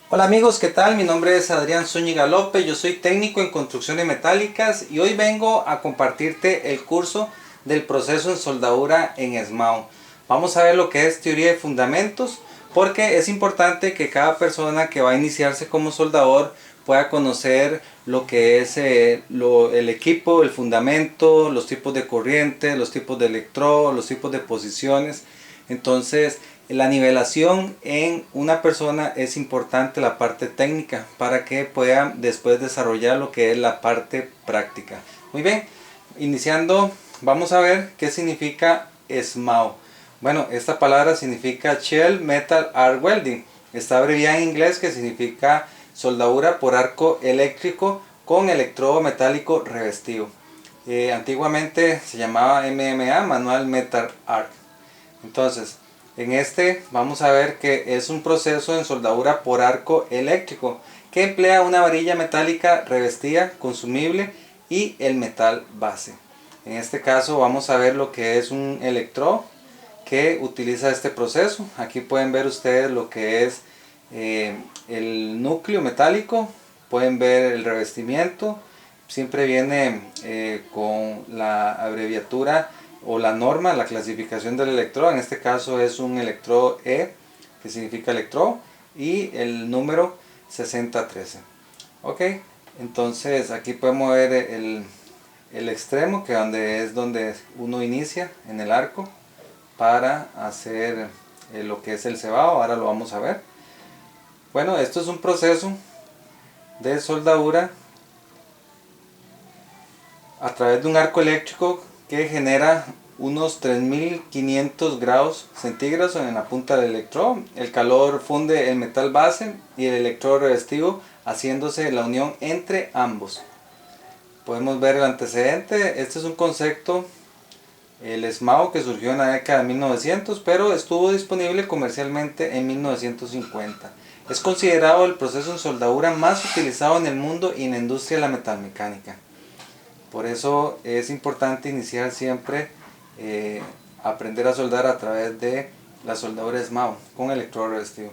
Hola amigos, ¿qué tal? Mi nombre es Adrián Zúñiga López, yo soy técnico en construcciones metálicas y hoy vengo a compartirte el curso del proceso en soldadura en SMAO. Vamos a ver lo que es teoría de fundamentos, porque es importante que cada persona que va a iniciarse como soldador pueda conocer lo que es el equipo, el fundamento, los tipos de corriente, los tipos de electrodo, los tipos de posiciones. Entonces, la nivelación en una persona es importante, la parte técnica, para que pueda después desarrollar lo que es la parte práctica. Muy bien, iniciando, vamos a ver qué significa SMAO. Bueno, esta palabra significa Shell Metal Arc Welding. Está abreviada en inglés, que significa soldadura por arco eléctrico con electrodo metálico revestido. Antiguamente se llamaba MMA, Manual Metal Arc. Entonces, en este vamos a ver que es un proceso en soldadura por arco eléctrico que emplea una varilla metálica revestida, consumible y el metal base. En este caso vamos a ver lo que es un electrodo que utiliza este proceso. Aquí pueden ver ustedes lo que es el núcleo metálico, pueden ver el revestimiento, siempre viene con la abreviatura o la norma, la clasificación del electrodo. En este caso es un electrodo E, que significa electrodo, y el número 6013. Ok, entonces aquí podemos ver el extremo, que es donde uno inicia en el arco para hacer lo que es el cebado. Ahora lo vamos a ver. Bueno, esto es un proceso de soldadura a través de un arco eléctrico que genera unos 3500 grados centígrados en la punta del electrodo. El calor funde el metal base y el electrodo revestido, haciéndose la unión entre ambos. Podemos ver el antecedente. Este es un concepto, el SMAO, que surgió en la década de 1900, pero estuvo disponible comercialmente en 1950. Es considerado el proceso de soldadura más utilizado en el mundo y en la industria de la metalmecánica. Por eso es importante iniciar siempre aprender a soldar a través de la soldadura SMAO con electrodo revestido.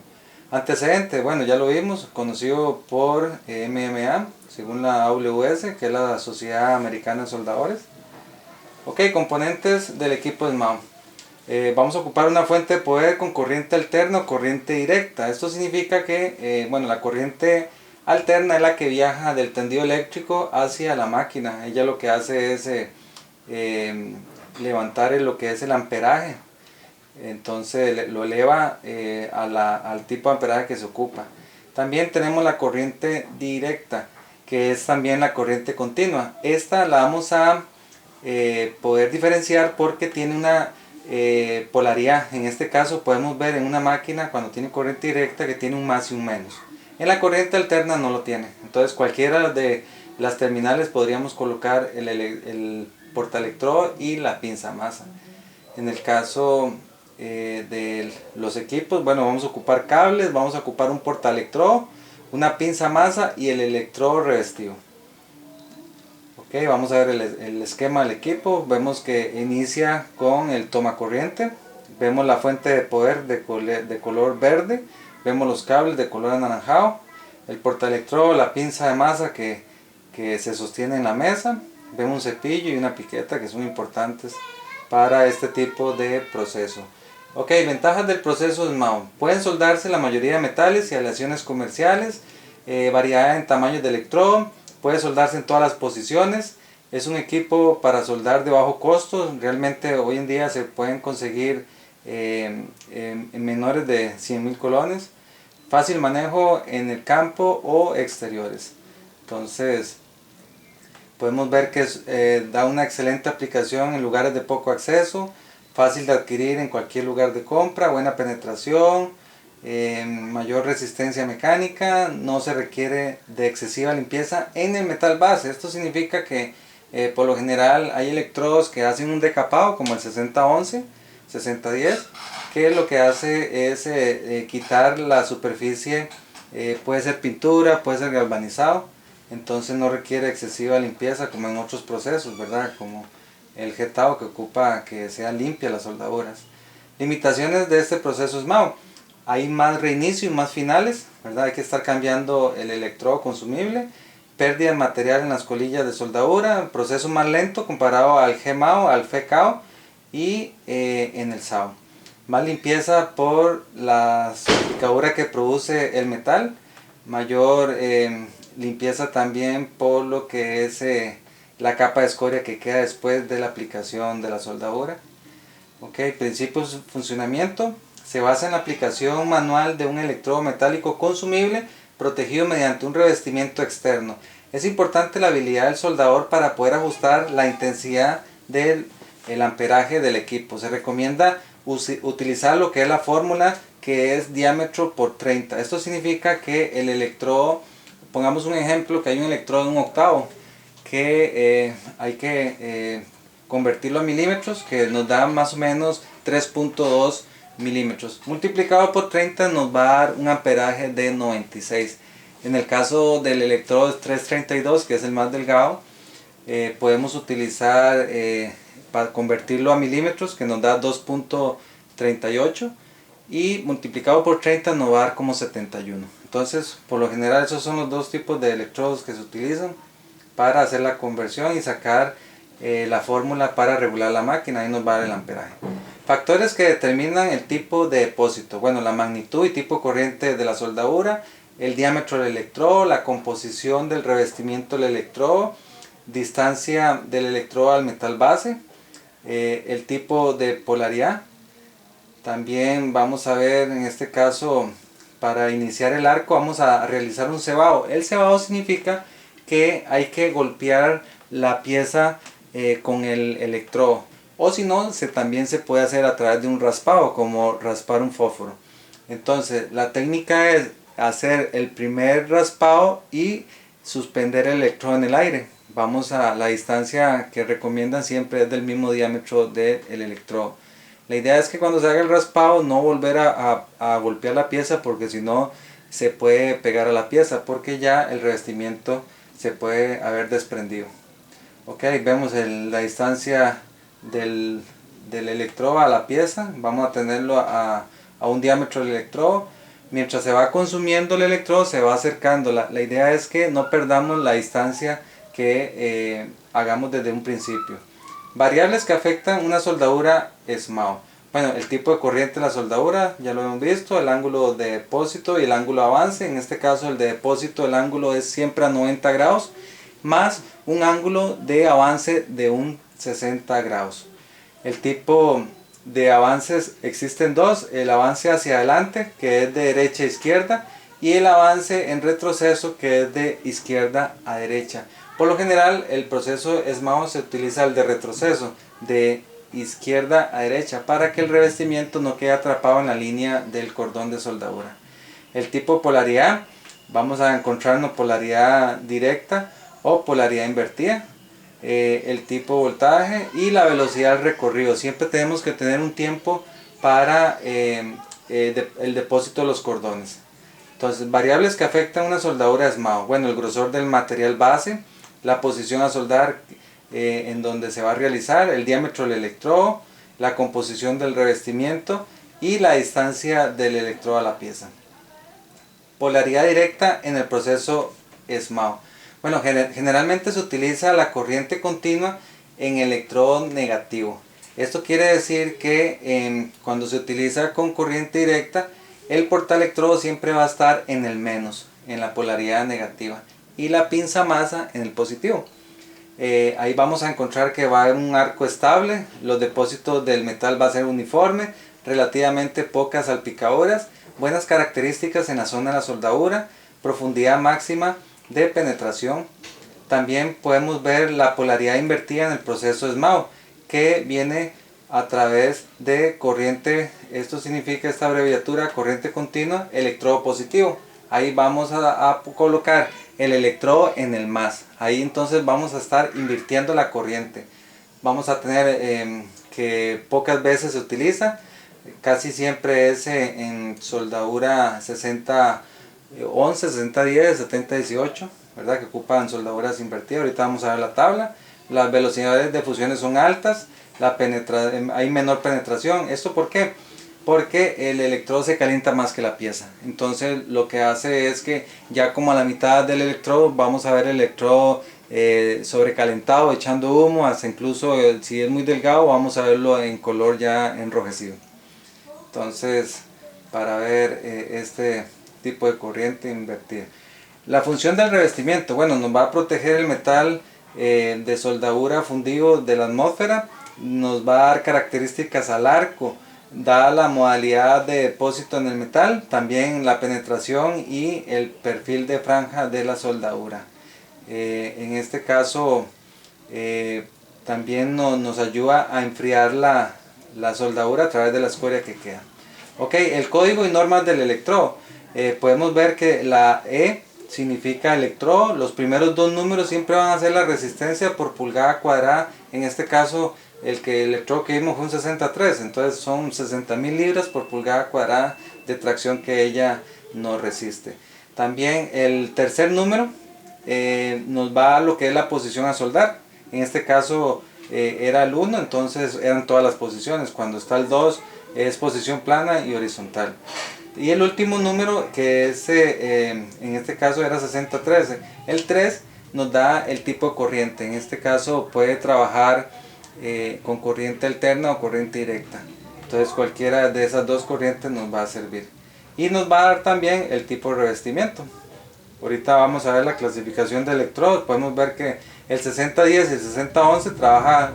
Antecedente, bueno, ya lo vimos, conocido por MMA, según la AWS, que es la Sociedad Americana de Soldadores. Ok, componentes del equipo SMAO. Vamos a ocupar una fuente de poder con corriente alterna o corriente directa. Esto significa que bueno, la corriente alterna es la que viaja del tendido eléctrico hacia la máquina. Ella lo que hace es levantar lo que es el amperaje. Entonces lo eleva al tipo de amperaje que se ocupa. También tenemos la corriente directa, que es también la corriente continua. Esta la vamos a poder diferenciar porque tiene una polaridad. En este caso podemos ver en una máquina, cuando tiene corriente directa, que tiene un más y un menos. En la corriente alterna no lo tiene. Entonces cualquiera de las terminales podríamos colocar el portaelectrodo y la pinza masa. En el caso de los equipos, bueno, vamos a ocupar cables, vamos a ocupar un portaelectrodo, una pinza masa y el electrodo revestido. Ok, vamos a ver el esquema del equipo. Vemos que inicia con el toma corriente. Vemos la fuente de poder de color verde. Vemos los cables de color anaranjado. El portaelectrodo, la pinza de masa que se sostiene en la mesa. Vemos un cepillo y una piqueta, que son importantes para este tipo de proceso. Ok, ventajas del proceso SMAO. Pueden soldarse la mayoría de metales y aleaciones comerciales. Variedad en tamaños de electrodo. Puede soldarse en todas las posiciones. Es un equipo para soldar de bajo costo. Realmente hoy en día se pueden conseguir en menores de 100.000 colones. Fácil manejo en el campo o exteriores. Entonces podemos ver que da una excelente aplicación en lugares de poco acceso. Fácil de adquirir en cualquier lugar de compra. Buena penetración. Mayor resistencia mecánica, no se requiere de excesiva limpieza en el metal base. Esto significa que por lo general hay electrodos que hacen un decapado, como el 6011, 6010, que lo que hace es quitar la superficie, puede ser pintura, puede ser galvanizado, entonces no requiere excesiva limpieza como en otros procesos, ¿verdad? Como el jetado, que ocupa que sea limpia las soldaduras. Limitaciones de este proceso SMAO. hay más reinicio y más finales, ¿verdad? Hay que estar cambiando el electrodo consumible, pérdida de material en las colillas de soldadura, proceso más lento comparado al GMAO, al FECAO y en el SAO. Más limpieza por la salpicadura que produce el metal, mayor limpieza también por lo que es la capa de escoria que queda después de la aplicación de la soldadura. Principios de funcionamiento. Se basa en la aplicación manual de un electrodo metálico consumible protegido mediante un revestimiento externo. Es importante la habilidad del soldador para poder ajustar la intensidad del amperaje del equipo. Se recomienda utilizar lo que es la fórmula, que es diámetro por 30. Esto significa que el electrodo, pongamos un ejemplo, que hay un electrodo de 1/8 que hay que convertirlo a milímetros, que nos da más o menos 3.2 milímetros. Multiplicado por 30 nos va a dar un amperaje de 96. En el caso del electrodo 332, que es el más delgado, podemos utilizar para convertirlo a milímetros, que nos da 2.38, y multiplicado por 30 nos va a dar como 71. Entonces, por lo general, esos son los dos tipos de electrodos que se utilizan para hacer la conversión y sacar la fórmula para regular la máquina. Ahí nos va a dar el amperaje. Factores que determinan el tipo de depósito. Bueno, la magnitud y tipo corriente de la soldadura, el diámetro del electrodo, la composición del revestimiento del electrodo, distancia del electrodo al metal base, el tipo de polaridad. También vamos a ver, en este caso, para iniciar el arco vamos a realizar un cebado. El cebado significa que hay que golpear la pieza con el electrodo, o si no, también se puede hacer a través de un raspado, como raspar un fósforo. Entonces la técnica es hacer el primer raspado y suspender el electrodo en el aire. Vamos a la distancia que recomiendan, siempre es del mismo diámetro del electrodo. La idea es que cuando se haga el raspado no volver a golpear la pieza, porque si no se puede pegar a la pieza, porque ya el revestimiento se puede haber desprendido. Vemos la distancia del electrodo a la pieza. Vamos a tenerlo a un diámetro del electrodo. Mientras se va consumiendo el electrodo, se va acercando. La idea es que no perdamos la distancia que hagamos desde un principio. Variables que afectan una soldadura SMAO. Bueno, el tipo de corriente de la soldadura, ya lo hemos visto, el ángulo de depósito y el ángulo de avance. En este caso, el de depósito, el ángulo es siempre a 90 grados, más un ángulo de avance de un 60 grados. El tipo de avances existen dos: el avance hacia adelante, que es de derecha a izquierda, y el avance en retroceso, que es de izquierda a derecha. Por lo general, el proceso SMAO se utiliza el de retroceso, de izquierda a derecha, para que el revestimiento no quede atrapado en la línea del cordón de soldadura. El tipo de polaridad, vamos a encontrarnos polaridad directa o polaridad invertida. El tipo de voltaje y la velocidad del recorrido. Siempre tenemos que tener un tiempo para el depósito de los cordones. Entonces, variables que afectan una soldadura SMAO. Bueno, el grosor del material base, la posición a soldar en donde se va a realizar, el diámetro del electrodo, la composición del revestimiento y la distancia del electrodo a la pieza. Polaridad directa en el proceso SMAO. Bueno, generalmente se utiliza la corriente continua en electrodo negativo. Esto quiere decir que cuando se utiliza con corriente directa, el portaelectrodo siempre va a estar en el menos, en la polaridad negativa, y la pinza masa en el positivo. Ahí vamos a encontrar que va a haber un arco estable, los depósitos del metal va a ser uniforme, relativamente pocas salpicaduras, buenas características en la zona de la soldadura, profundidad máxima de penetración. También podemos ver la polaridad invertida en el proceso SMAO, que viene a través de corriente. Esto significa, esta abreviatura, corriente continua, electrodo positivo. Ahí vamos a colocar el electrodo en el más. Ahí entonces vamos a estar invirtiendo la corriente. Vamos a tener que pocas veces se utiliza, casi siempre es en soldadura 6011, 6010, 7018, ¿verdad? Que ocupan soldaduras invertidas. Ahorita vamos a ver la tabla. Las velocidades de fusiones son altas, hay menor penetración. ¿Esto por qué? porque el electrodo se calienta más que la pieza. Entonces lo que hace es que ya como a la mitad del electrodo vamos a ver el electrodo sobrecalentado, echando humo, hasta incluso si es muy delgado vamos a verlo en color ya enrojecido. Entonces, para ver este tipo de corriente invertida. La función del revestimiento, bueno, nos va a proteger el metal de soldadura fundido de la atmósfera, nos va a dar características al arco, da la modalidad de depósito en el metal, también la penetración y el perfil de franja de la soldadura. En este caso también nos ayuda a enfriar la soldadura a través de la escoria que queda. Ok, el código y normas del electrodo. Podemos ver que la E significa electrodo. Los primeros dos números siempre van a ser la resistencia por pulgada cuadrada. En este caso el electrodo que vimos fue un 63, entonces son 60.000 libras por pulgada cuadrada de tracción que ella nos resiste. También el tercer número nos va a lo que es la posición a soldar. En este caso era el 1, entonces eran todas las posiciones. Cuando está el 2 es posición plana y horizontal. Y el último número, que es en este caso era 6013, el 3 nos da el tipo de corriente. En este caso puede trabajar con corriente alterna o corriente directa. Entonces cualquiera de esas dos corrientes nos va a servir. Y nos va a dar también el tipo de revestimiento. Ahorita vamos a ver la clasificación de electrodos. Podemos ver que el 6010 y el 6011 trabaja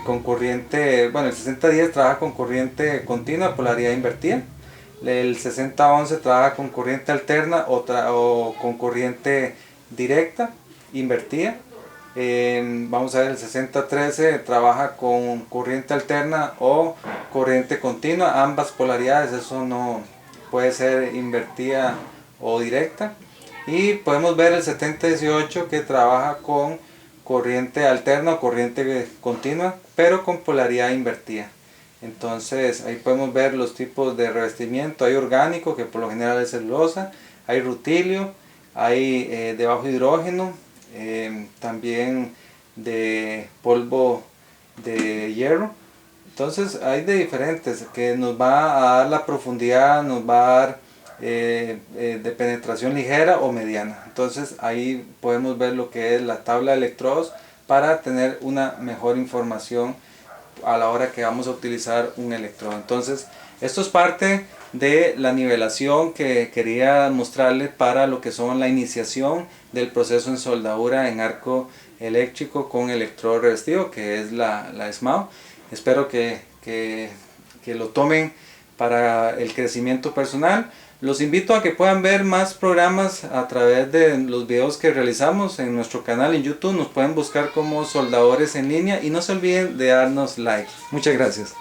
con corriente, bueno, el 6010 trabaja con corriente continua, polaridad invertida. El 6011 trabaja con corriente alterna o con corriente directa, invertida. Vamos a ver, el 6013 trabaja con corriente alterna o corriente continua, ambas polaridades, eso no puede ser invertida o directa. Y podemos ver el 7018 que trabaja con corriente alterna o corriente continua, pero con polaridad invertida. Entonces ahí podemos ver los tipos de revestimiento. Hay orgánico, que por lo general es celulosa, hay rutilio, hay de bajo hidrógeno, también de polvo de hierro. Entonces hay de diferentes, que nos va a dar la profundidad, nos va a dar de penetración ligera o mediana. Entonces ahí podemos ver lo que es la tabla de electrodos para tener una mejor información a la hora que vamos a utilizar un electrodo. Entonces esto es parte de la nivelación que quería mostrarles para lo que son la iniciación del proceso en soldadura en arco eléctrico con electrodo revestido, que es la SMAO. Espero que lo tomen para el crecimiento personal. Los invito a que puedan ver más programas a través de los videos que realizamos en nuestro canal en YouTube. Nos pueden buscar como Soldadores en Línea y no se olviden de darnos like. Muchas gracias.